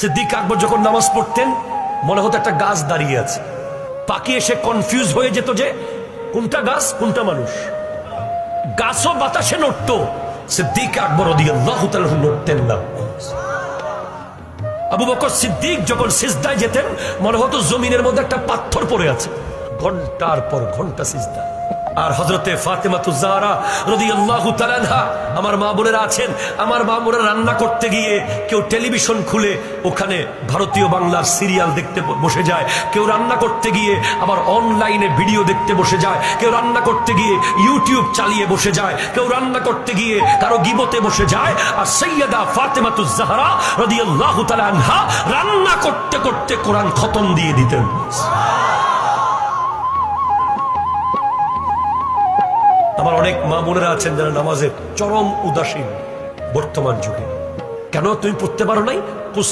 সিদ্দিক আকবর যখন নামাজ পড়তেন মনে হতো একটা গাছ দাঁড়িয়ে আছে, পাখি এসে কনফিউজ হয়ে যেত যে কোনটা গাছ কোনটা মানুষ। গাছও বাতাসে নড়ত, সিদ্দিক আকবর রাদিয়াল্লাহু তাআলা নড়তেন না। আবু বকর সিদ্দিক যখন সিজদায় যেতেন মনে হতো জমিনের মধ্যে একটা পাথর পড়ে আছে, ঘন্টার পর ঘন্টা সিজদা। আর হযরতে ফাতেমাতুজ জাহরা রাদিয়াল্লাহু তাআলা আনহা, আমার মা বোনেরা আছেন, আমার মা বোনেরা রান্না করতে গিয়ে কেউ টেলিভিশন খুলে ওখানে ভারতীয় বাংলার সিরিয়াল দেখতে বসে যায়, কেউ রান্না করতে গিয়ে আবার অনলাইনে ভিডিও দেখতে বসে যায়, কেউ রান্না করতে গিয়ে ইউটিউব চালিয়ে বসে যায়, কেউ রান্না করতে গিয়ে কারো গিবতে বসে যায়। আর সাইয়্যিদা ফাতেমাতুজ জাহরা রাদিয়াল্লাহু তাআলা আনহা রান্না করতে করতে কোরআন খতম দিয়ে দিতেন। আমার অনেক মা বোনেরা আছেন যারা নামাজের চরম উদাসীন বর্তমান যুগে। কেন তুমি পড়তে পারো নাই? কোচিং